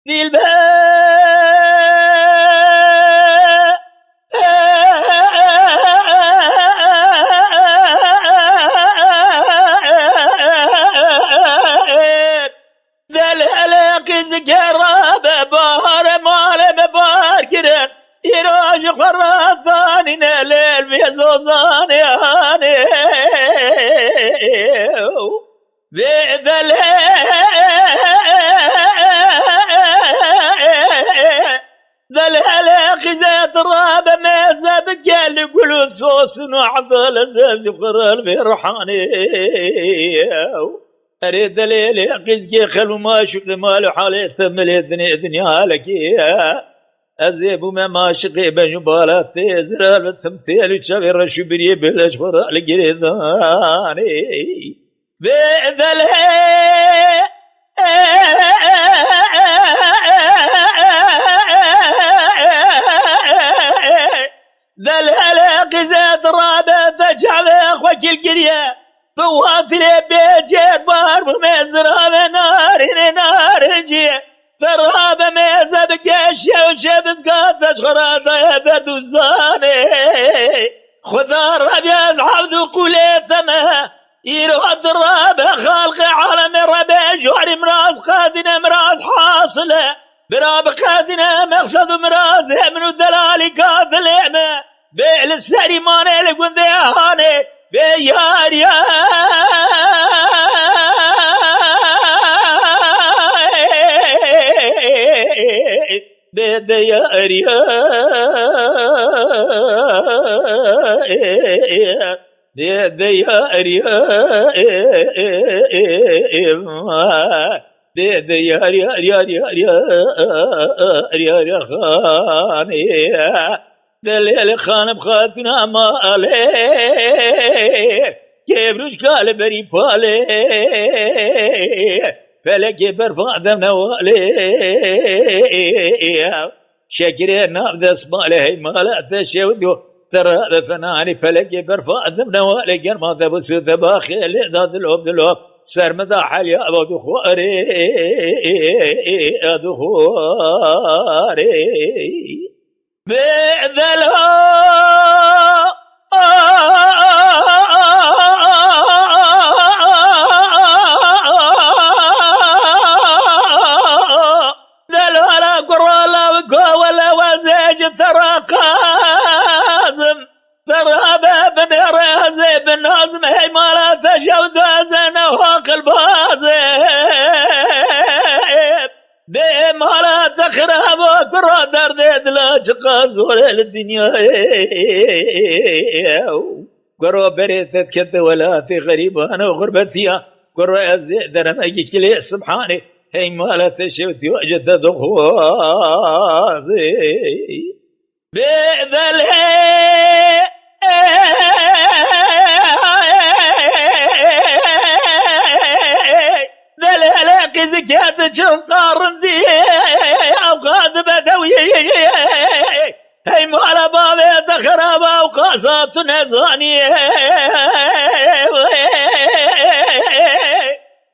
ذي الباء ذا الهلاك ذكرى ببار مال مباركرا يروج قرطاني نليل في زوزاني هاني ذا الهلاك ذات رابة ميزة بقال يقولوا صوص وعضل ذا قرال برحاني أريد ليلي قزقي خلو ما شقي مالو حالي ثمل الدنيا لك أزيب ما شقي بجبالات تزرال بالتمثيل شبير شبري بالأشبر القريضاني بذل ذا الهلاك زاد رابع تجعبخ وكل قرية فواتري بيجير بار بمزرابة نار جيه ثرابة ميزة بقاشية وشبت قادش غراضة يبدو الزاني خذار ربي أزعب ذو قوليتما يرود الرابع خالق عالم الربع جوعر مراز قادنا مراز حاصلة براب قادنا مقصد مراز من الدلالي قاد الإعمى بيل السري ماني لقون ذيهاني بيار يا بيار يا بيار يا خاني دليل خان بخاتنا مالي كبرش قال بري بالي فلك برفع ذم نوالي شكري نافذ اسمالي مالا تشودو ترى بفناني فلك برفع ذم نوالي قرما ذبس ذباخي لذات الوب سرمدا حالي أبو خواري أدخواري بذلها ذلها لا قرى لا وقوى ولا وزيج ترى قازم ترى بابن رازي بن نازم هي ما لا تشود زنا وهاك البازم دي ما لا تخرب وقرى درد لا شقازور الدنيا قرى بريتت كت ولا في غريبة أنا وغربتي قرى أزيد أنا ما يجي كلي سبحاني هي ما لا تشوت وجد ذخوازي بذل ذلك زكاة شرقار ذي أوقات بدوي هي مالا بابي تخرب وقاسات نزانية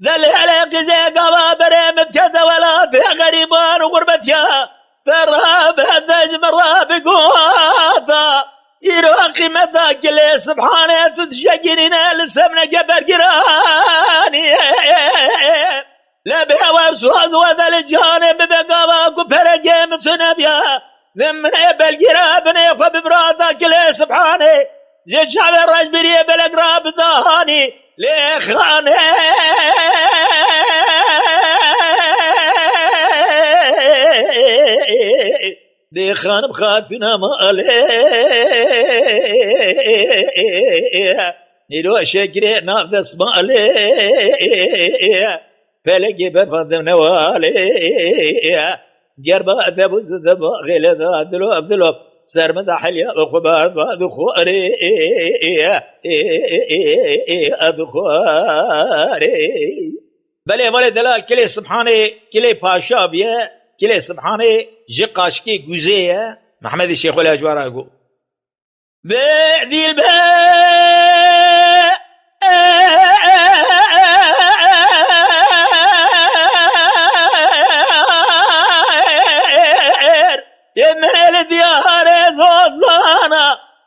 ذلك زي قبابر متكذا ولا في غريبان وغربتيا ثراب هدج مراب قواتا يروقي مذاك اللي سبحانه تتشجرنا لسمنا قبر قراني لا بهوار سواز وذا الجانب بقاباك وفرقي متنبيا ذمنا بالقرابنا يخوى ببراتك اللي سبحانه جد شعب الرجبري بالأقراب ضهاني ليخاني دي خان بخاتنا مالي نلو شكري ناخذ اسمالي فلقي برفض نوالي قربا ذبو ذبا غيل ذادلو عبدلو سرمد حليا وخبار ذو خواري ادخواري بله ولی دلال کلی سبحانه کلی پاشا بیه کلی سبحانه جی قاشکی گوزه محمد شیخ الاجوار گو بعدی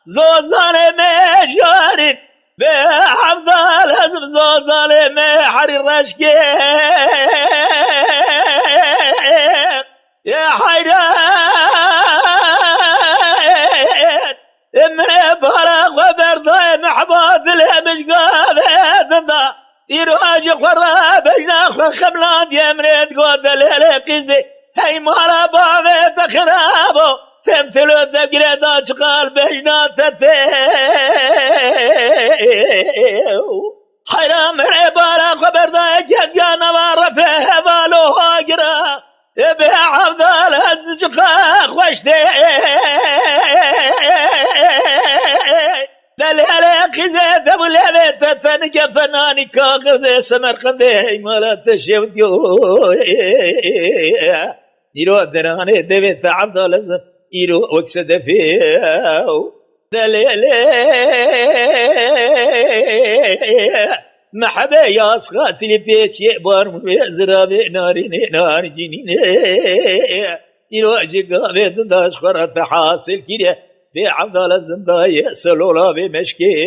زو ظالم جارين بحفظ الهزم زو ظالم حرير رشكين يا حيران من بلغ وبرضي محبوث الهمش قابل يروج قراب جناخ خبلان يمرد قود الهلقيزي هاي مالا بابي تخرابو تمثلوا الدقريدات شغال بجنات حيران من بلغ وبرضي جديانا ورفه بالو هاجرا بها عبد الهز شقاق واشتي دلالك زيت ابو الهبت تنقى فناني كاغر زي سمرقندي مالا تشوتيو يرو دراني دبيت عبد الهز يرو وكسد فيه محبا يا صغات البيت يقبر مزرابي ناري نار جنين يروج قابي داش خرط حاصل كده بعبد الله الزمضايا سلولا بمشكي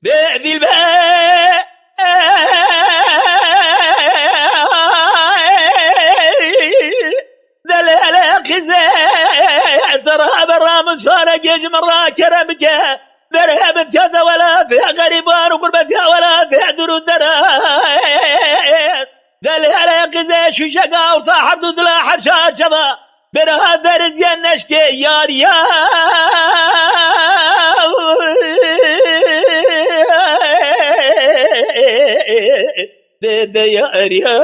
بذي الباء دلالك زي ترى برا صار جيج مرة كرمك برهبت كذا ولا فيها غريبان وقربتها ولا فيها درود درات دلالك زي شو شقا وصاحر دودلا حرشا شبا برها درد ينشكي يار يا بدا يا ريان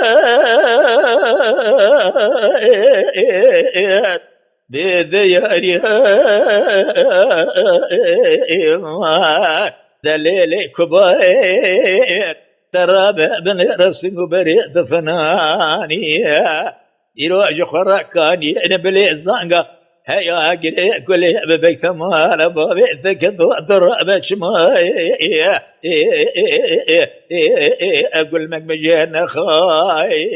بدا يا ريان دليل كبير ترى بن رسم بريد فناني يروج خركاني انا بلي زانقه هيا قري كل ببيت مال بابيتك ترى بشماي اقول لك مجينا خاي